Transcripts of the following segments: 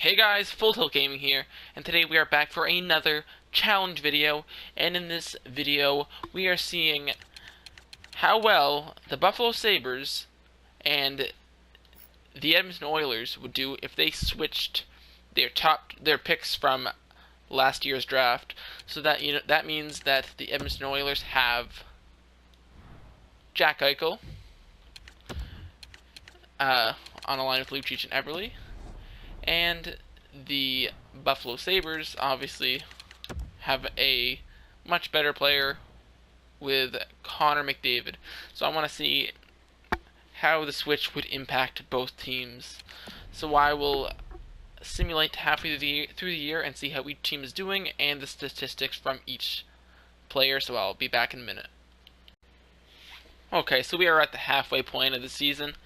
Hey guys, Full Tilt Gaming here, and today we are back for another challenge video, and in this video we are seeing how well the Buffalo Sabres and the Edmonton Oilers would do if they switched their picks from last year's draft. So that means that the Edmonton Oilers have Jack Eichel on a line with Lucic and Eberle. And the Buffalo Sabres obviously have a much better player with Connor McDavid. So I want to see how the switch would impact both teams. So I will simulate halfway through the year and see how each team is doing and the statistics from each player. So I'll be back in a minute. Okay, so we are at the halfway point of the season.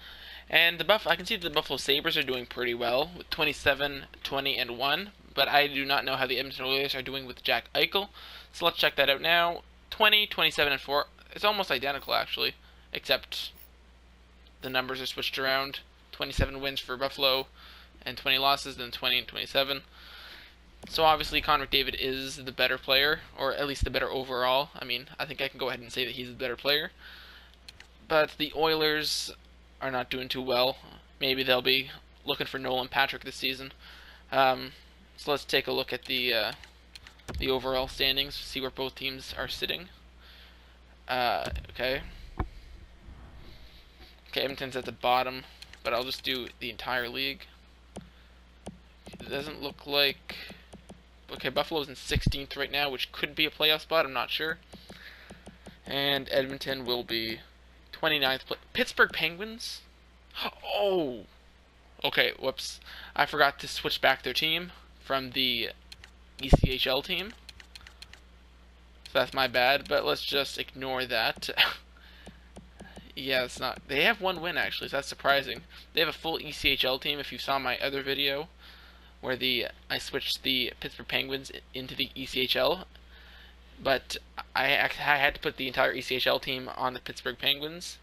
And I can see the Buffalo Sabres are doing pretty well with 27, 20, and 1, but I do not know how the Edmonton Oilers are doing with Jack Eichel. So let's check that out now. 20, 27, and 4. It's almost identical actually, except the numbers are switched around. 27 wins for Buffalo and 20 losses, then 20 and 27. So obviously Connor McDavid is the better player, or at least the better overall. I mean, I think I can go ahead and say that he's the better player. But the Oilers are not doing too well. Maybe they'll be looking for Nolan Patrick this season. So let's take a look at the overall standings, see where both teams are sitting. Okay, Edmonton's at the bottom, but I'll just do the entire league. It doesn't look like... Okay, Buffalo's in 16th right now, which could be a playoff spot, I'm not sure. And Edmonton will be 29th. Pittsburgh Penguins? Oh! Okay, whoops. I forgot to switch back their team from the ECHL team. So that's my bad, but let's just ignore that. Yeah, it's not... They have one win, actually, so that's surprising. They have a full ECHL team, if you saw my other video, where I switched the Pittsburgh Penguins into the ECHL. But I had to put the entire ECHL team on the Pittsburgh Penguins.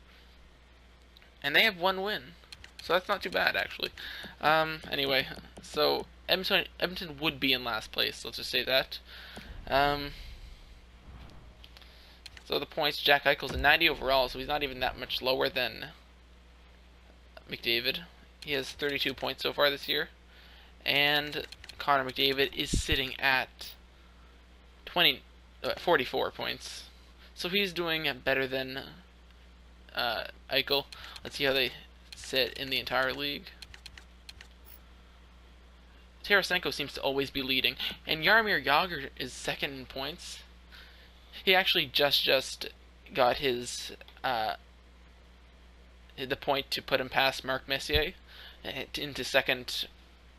And they have one win. So that's not too bad, actually. Anyway, so Edmonton would be in last place. Let's just say that. So the points, Jack Eichel's a 90 overall, so he's not even that much lower than McDavid. He has 32 points so far this year. And Connor McDavid is sitting at 44 points. So he's doing better than Eichel. Let's see how they sit in the entire league. Tarasenko seems to always be leading, and Jaromir Jagr is second in points. He actually just got his the point to put him past Mark Messier into second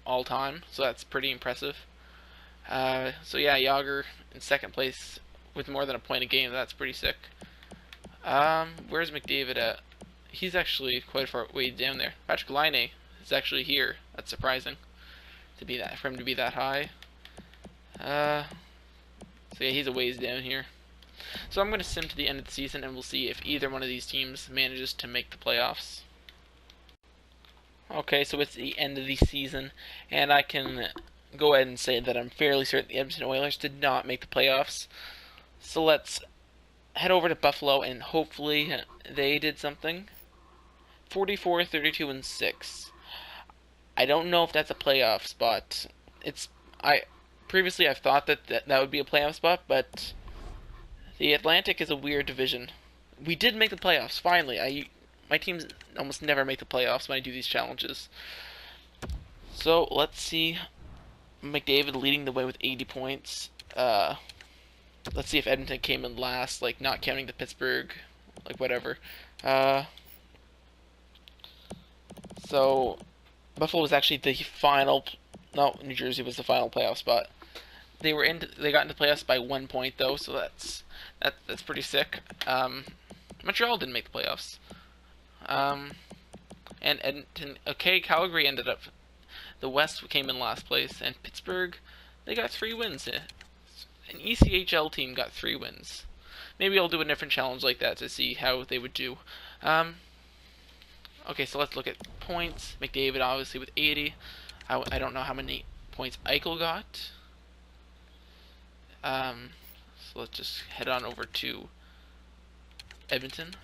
all time, so that's pretty impressive. So yeah, Jagr in second place with more than a point a game. That's pretty sick. Where's McDavid at? He's actually quite far way down there. Patrick Laine is actually here. That's surprising for him to be that high. So yeah, he's a ways down here. So I'm going to sim to the end of the season, and we'll see if either one of these teams manages to make the playoffs. Okay, so it's the end of the season, and I can go ahead and say that I'm fairly certain the Edmonton Oilers did not make the playoffs. So let's head over to Buffalo, and hopefully they did something. 44, 32, and 6. I don't know if that's a playoff spot. Previously I've thought that would be a playoff spot, but the Atlantic is a weird division. We did make the playoffs, finally. My teams almost never make the playoffs when I do these challenges. So let's see McDavid leading the way with 80 points. Let's see if Edmonton came in last, like not counting the Pittsburgh, like whatever. So Buffalo was actually the final. No, New Jersey was the final playoff spot. They got into the playoffs by 1 point though, so that's pretty sick. Montreal didn't make the playoffs. And Edmonton, okay, Calgary ended up. The West came in last place, and Pittsburgh, they got 3 wins. An ECHL team got 3 wins. Maybe I'll do a different challenge like that to see how they would do. Okay, so let's look at points. McDavid obviously with 80. I don't know how many points Eichel got. So let's just head on over to Edmonton.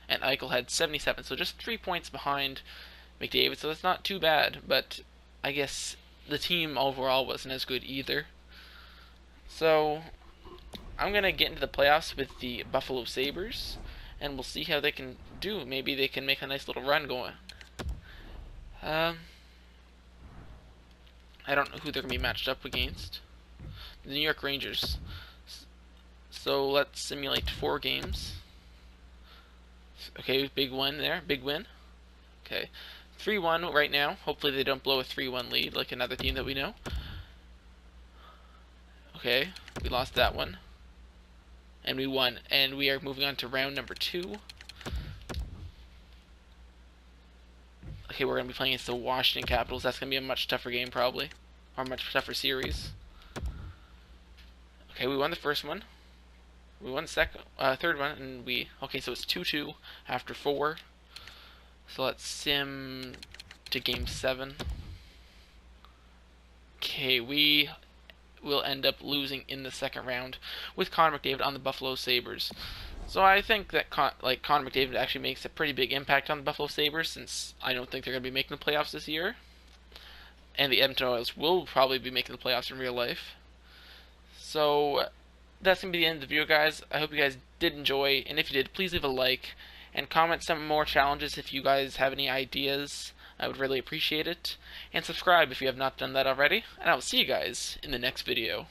And Eichel had 77, so just 3 points behind McDavid, so that's not too bad, but I guess the team overall wasn't as good either. So I'm going to get into the playoffs with the Buffalo Sabres, and we'll see how they can do. Maybe they can make a nice little run going. I don't know who they're going to be matched up against. The New York Rangers. So let's simulate 4 games. Okay, big win there. Big win. Okay. 3-1 right now. Hopefully they don't blow a 3-1 lead like another team that we know. Okay, we lost that one. And we won. And we are moving on to round number 2. Okay, we're going to be playing against the Washington Capitals. That's going to be a much tougher game probably. Or a much tougher series. Okay, we won the first one. We won the third one, and okay, so it's 2-2 after 4. So let's sim to game 7. Okay, we will end up losing in the second round with Connor McDavid on the Buffalo Sabres. So I think that Connor McDavid actually makes a pretty big impact on the Buffalo Sabres, since I don't think they're going to be making the playoffs this year. And the Edmonton Oilers will probably be making the playoffs in real life. So that's going to be the end of the video, guys. I hope you guys did enjoy, and if you did, please leave a like, and comment some more challenges if you guys have any ideas. I would really appreciate it. And subscribe if you have not done that already, and I will see you guys in the next video.